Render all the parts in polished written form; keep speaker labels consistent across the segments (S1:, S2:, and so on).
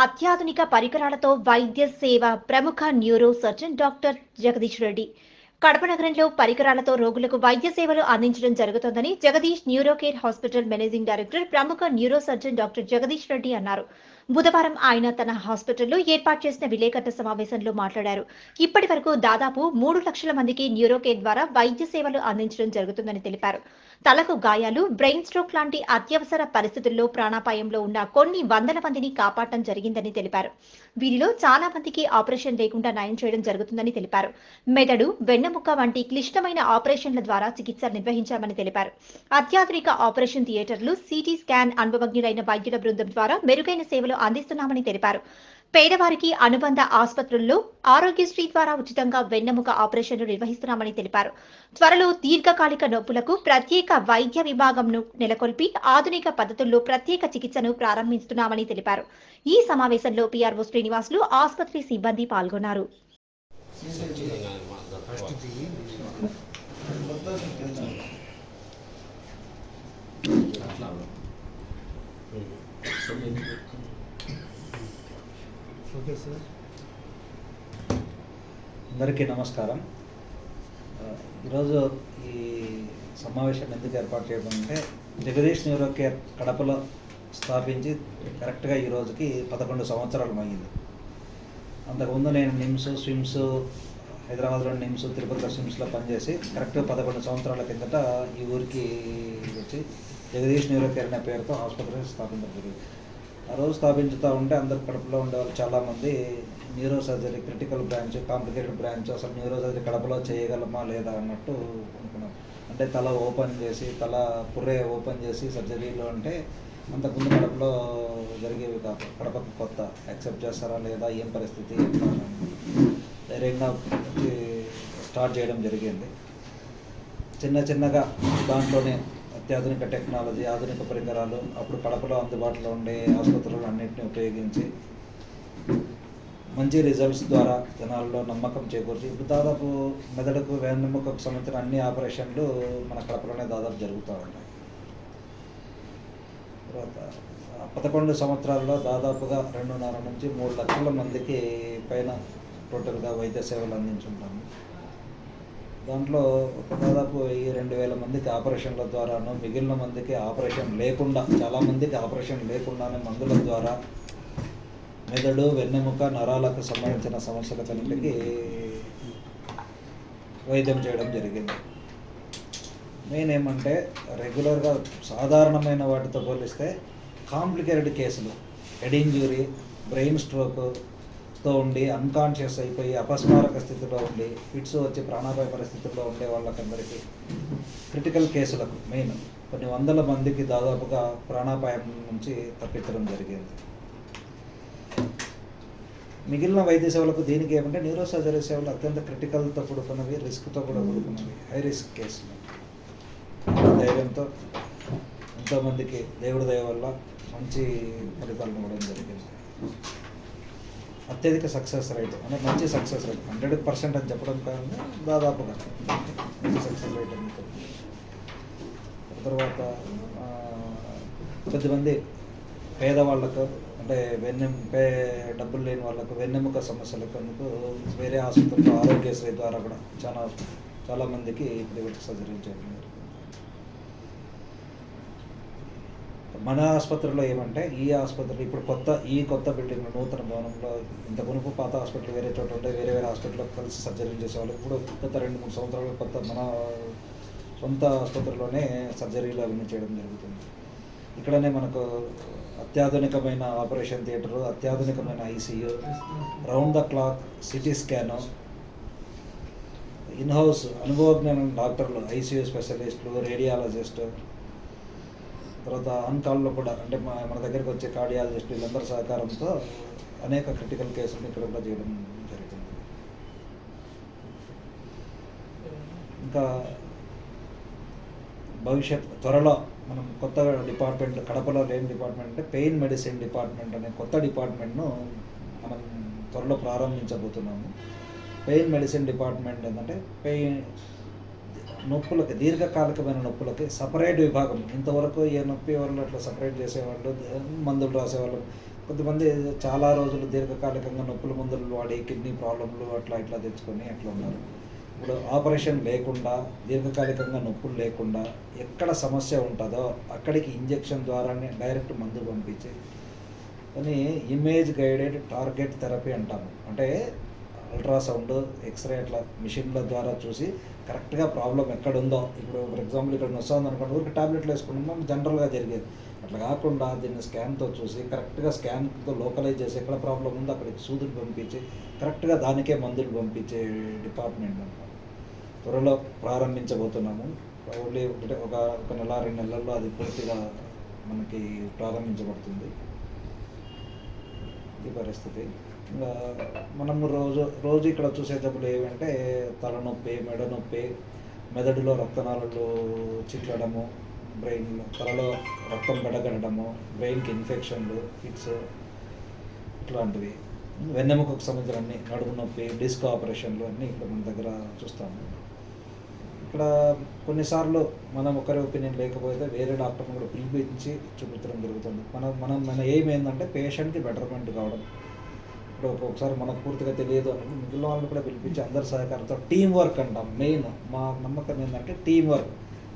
S1: అత్యాధునిక పరికరాలతో వైద్య సేవ ప్రముఖ neuro surgeon doctor Jagadish Reddy Kadapa నగరంలో పరికరాలతో రోగులకు వైద్య సేవలు అందించడం జరుగుతోందని Jagadish neuro care hospital managing director ప్రముఖ neuro surgeon doctor Jagadish Reddy అన్నారు. బుధవారం ఆయన తన హాస్పిటల్లో ఏర్పాటు చేసిన విలేకరుల సమావేశంలో మాట్లాడారు. ఇప్పటి వరకు దాదాపు 3 లక్షల మందికి న్యూరో కేర్ ద్వారా వైద్య సేవలు అందించడం జరుగుతుందని తెలిపారు. తలకు గాయాలు, బ్రెయిన్ స్ట్రోక్ లాంటి అత్యవసర పరిస్థితుల్లో ప్రాణాపాయంలో ఉన్న కొన్ని వందల మందిని కాపాడటం జరిగిందని తెలిపారు. వీరిలో చాలా మందికి ఆపరేషన్ లేకుండా నయం చేయడం జరుగుతుందని తెలిపారు. మెదడు, వెన్నెముక వంటి క్లిష్టమైన ఆపరేషన్ల ద్వారా చికిత్స నిర్వహించామని తెలిపారు. అత్యాధునిక ఆపరేషన్ థియేటర్లు, సిటీ స్కాన్ అనుభవజ్ఞులైన వైద్యుల బృందం ద్వారా మెరుగైన సేవలు అందిస్తున్నామని తెలిపారు. పేదవారికి అనుబంధ ఆసుపత్రుల్లో ఆరోగ్యశ్రీ ద్వారా ఉచితంగా వెన్నెముక ఆపరేషన్లు నిర్వహిస్తున్నామని తెలిపారు. త్వరలో దీర్ఘకాలిక నొప్పులకు ప్రత్యేక వైద్య విభాగంను నెలకొల్పి ఆధునిక పద్ధతుల్లో ప్రత్యేక చికిత్సను ప్రారంభిస్తున్నామని తెలిపారు. ఈ సమావేశంలో పిఆర్ఓ శ్రీనివాసులు, ఆసుపత్రి సిబ్బంది పాల్గొన్నారు.
S2: ఓకే సార్, అందరికీ నమస్కారం. ఈరోజు ఈ సమావేశం ఎందుకు ఏర్పాటు చేయడం అంటే, జగదీష్ న్యూరో కేర్ కడపలో స్థాపించి కరెక్ట్గా ఈ రోజుకి 11 సంవత్సరాలు అయ్యింది. అంతకుముందు నేను నిమ్స్, స్విమ్స్, హైదరాబాద్లో నిమ్స్, తిరుపతిలో స్విమ్స్లో పనిచేసి కరెక్ట్గా 11 సంవత్సరాల కిందట ఈ ఊరికి వచ్చి జగదీష్ న్యూరో కేర్ అనే పేరుతో ఆసుపత్రి స్థాపించడం జరిగింది. ఆ రోజు స్థాపించుతూ ఉంటే అందరు కడపలో ఉండేవాళ్ళు చాలామంది neuro surgery, critical branch, complicated branch, అసలు న్యూరో సర్జరీ కడపలో చేయగలమా లేదా అన్నట్టు అనుకున్నాం. అంటే తల ఓపెన్ చేసి, తల పుర్రే ఓపెన్ చేసి సర్జరీలు అంటే అంతకుముందు కడపలో జరిగేవి కాదు. కడపకు కొత్త, యాక్సెప్ట్ చేస్తారా లేదా, ఏం పరిస్థితి, ధైర్యంగా స్టార్ట్ చేయడం జరిగింది. చిన్నగా దాంట్లోనే అత్యాధునిక టెక్నాలజీ, ఆధునిక పరికరాలు అప్పుడు కడపలో అందుబాటులో ఉండే ఆసుపత్రులు అన్నింటినీ ఉపయోగించి మంచి రిజల్ట్స్ ద్వారా జనాల్లో నమ్మకం చేకూర్చి ఇప్పుడు దాదాపు మెదడుకు, వెన్నెముకకు సంబంధించిన అన్ని ఆపరేషన్లు మన కడపలోనే దాదాపు జరుగుతూ ఉంటాయి. తర్వాత 11 సంవత్సరాల్లో దాదాపుగా 2.5 నుంచి 3 లక్షల మందికి పైన టోటల్గా వైద్య సేవలు అందించుంటాము. దాంట్లో దాదాపు 2,000 మందికి ఆపరేషన్ల ద్వారాను, మిగిలిన మందికి ఆపరేషన్ లేకుండా, చాలామందికి ఆపరేషన్ లేకుండానే మందుల ద్వారా మెదడు, వెన్నెముక, నరాలకు సంబంధించిన సమస్యలకన్నిటికీ వైద్యం చేయడం జరిగింది. మెయిన్ ఏమంటే, రెగ్యులర్గా సాధారణమైన వాటితో పోలిస్తే కాంప్లికేటెడ్ కేసులు, హెడ్ ఇంజ్యూరీ, బ్రెయిన్ స్ట్రోక్తో ఉండి అన్కాన్షియస్ అయిపోయి అపస్మారక స్థితిలో ఉండి ఫిట్స్ వచ్చి ప్రాణాపాయ పరిస్థితుల్లో ఉండే వాళ్ళకందరికీ, క్రిటికల్ కేసులకు మెయిన్ కొన్ని వందల మందికి దాదాపుగా ప్రాణాపాయం నుంచి తప్పించడం జరిగింది. మిగిలిన వైద్య సేవలకు దీనికి ఏమంటే, న్యూరో సర్జరీ సేవలు అత్యంత క్రిటికల్తో కూడుకున్నవి, రిస్క్తో కూడా కూడుకున్నవి, హై రిస్క్ కేసులు. ధైర్యంతో ఎంతోమందికి దేవుడి దయ వల్ల మంచి ఫలితాలను ఇవ్వడం జరిగింది. అత్యధిక సక్సెస్ రేట్ అంటే మంచి సక్సెస్ రేట్, 100% అని చెప్పడం కాకుండా దాదాపుగా మంచి సక్సెస్ రేట్ అందుతుంది. తర్వాత కొద్దిమంది పేదవాళ్ళకు, అంటే డబ్బులు లేని వాళ్ళకు, వెన్నెముక సమస్యలకు అందుకు వేరే ఆసుపత్రుల్లో ఆరోగ్యశ్రీ ద్వారా కూడా చాలామందికి ఇప్పుడు సర్జరీ చేయడం జరుగుతుంది. మన ఆసుపత్రిలో ఏమంటే, ఈ ఆసుపత్రిలో ఇప్పుడు కొత్త బిల్డింగ్లో, నూతన భవనంలో, ఇంత మునుపు పాత హాస్పిటల్ వేరే చోట ఉంటే వేరే హాస్పిటల్లో కలిసి సర్జరీలు చేసేవాళ్ళు. ఇప్పుడు గత 2-3 సంవత్సరాలు మన సొంత ఆసుపత్రిలోనే సర్జరీలు అవన్నీ చేయడం జరుగుతుంది. ఇక్కడనే మనకు అత్యాధునికమైన ఆపరేషన్ థియేటరు, అత్యాధునికమైన ICU, round the clock CT scan, in house అనుభవజ్ఞమైన డాక్టర్లు, ఐసీయూ స్పెషలిస్టులు, రేడియాలజిస్టు, తర్వాత ఆన్కాల్లో కూడా అంటే మన దగ్గరికి వచ్చే కార్డియాలజిస్ట్, వీళ్ళందరి సహకారంతో అనేక క్రిటికల్ కేసులను ఇక్కడ కూడా చేయడం జరుగుతుంది. ఇంకా త్వరలో మనం కొత్త డిపార్ట్మెంట్, కడపలో లేని డిపార్ట్మెంట్ అంటే పెయిన్ మెడిసిన్ డిపార్ట్మెంట్ అనే కొత్త డిపార్ట్మెంట్ను మనం త్వరలో ప్రారంభించబోతున్నాము. పెయిన్ మెడిసిన్ డిపార్ట్మెంట్ ఏంటంటే, నొప్పులకి, దీర్ఘకాలికమైన నొప్పులకి సపరేట్ విభాగం. ఇంతవరకు ఏ నొప్పి వాళ్ళు అట్లా సపరేట్ చేసేవాళ్ళు, మందులు రాసేవాళ్ళు, కొంతమంది చాలా రోజులు దీర్ఘకాలికంగా నొప్పుల మందులు వాడి కిడ్నీ ప్రాబ్లంలు అట్లా ఇట్లా తెచ్చుకొని అట్లా ఉన్నారు. ఇప్పుడు ఆపరేషన్ లేకుండా దీర్ఘకాలికంగా నొప్పులు లేకుండా ఎక్కడ సమస్య ఉంటుందో అక్కడికి ఇంజెక్షన్ ద్వారానే డైరెక్ట్ మందు పంపించి కానీ ఇమేజ్ గైడెడ్ టార్గెట్ థెరపీ అంటాము. అంటే అల్ట్రాసౌండ్, ఎక్స్రే అట్లా మిషన్ల ద్వారా చూసి కరెక్ట్గా ప్రాబ్లం ఎక్కడుందో, ఇప్పుడు ఫర్ ఎగ్జాంపుల్ ఇక్కడ వస్తుంది అనుకోండి, ఊరికి టాబ్లెట్లు వేసుకుంటాం జనరల్గా జరిగేది. అట్లా కాకుండా దీన్ని స్కాన్తో చూసి కరెక్ట్గా స్కాన్తో లోకలైజ్ చేసి ఎక్కడ ప్రాబ్లం ఉందో అక్కడికి సూదులు పంపించి కరెక్ట్గా దానికే మందులు పంపించే డిపార్ట్మెంట్ అనమాట. త్వరలో ప్రారంభించబోతున్నాము. ఓన్లీ ఒక నెల 2 నెలల్లో అది పూర్తిగా మనకి ప్రారంభించబడుతుంది. ఈ పరిస్థితి. ఇంకా మనము రోజు ఇక్కడ చూసే జబ్బులు ఏమంటే తలనొప్పి, మెడ నొప్పి, మెదడులో రక్తనాళాలు చిట్లడము, బ్రెయిన్లో తలలో రక్తం గడగడము, బ్రెయిన్కి ఇన్ఫెక్షన్లు, ఫిట్స్ ఇట్లాంటివి, వెన్నెముకకు సంబంధించిన అన్ని, నడుము నొప్పి, డిస్క్ ఆపరేషన్లు అన్నీ ఇక్కడ మన దగ్గర చూస్తాము. ఇక్కడ కొన్నిసార్లు మనం ఒకరి ఒపీనియన్ లేకపోతే వేరే డాక్టర్ని కూడా పిలిపించి చూపించడం జరుగుతుంది. మన ఎయిమ్ ఏంటంటే పేషెంట్కి బెటర్మెంట్ కావడం. ఇప్పుడు ఒక్కొక్కసారి మనకు పూర్తిగా తెలియదు అని మిగిలిన వాళ్ళని కూడా పిలిపించి అందరి సహకారంతో టీం వర్క్ అంటాం. మెయిన్ మా నమ్మకం ఏంటంటే టీం వర్క్.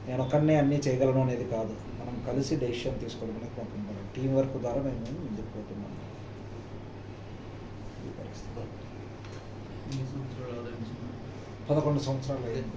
S2: నేను ఒక్కడనే అన్నీ చేయగలను అనేది కాదు, మనం కలిసి డెసిషన్ తీసుకోవడం అనేది మాకు ఇంపార్టెంట్. టీం వర్క్ ద్వారా మేము ముందుకు పోతున్నాం. ఈ పరిస్థితి 11 సంవత్సరాలు అయింది.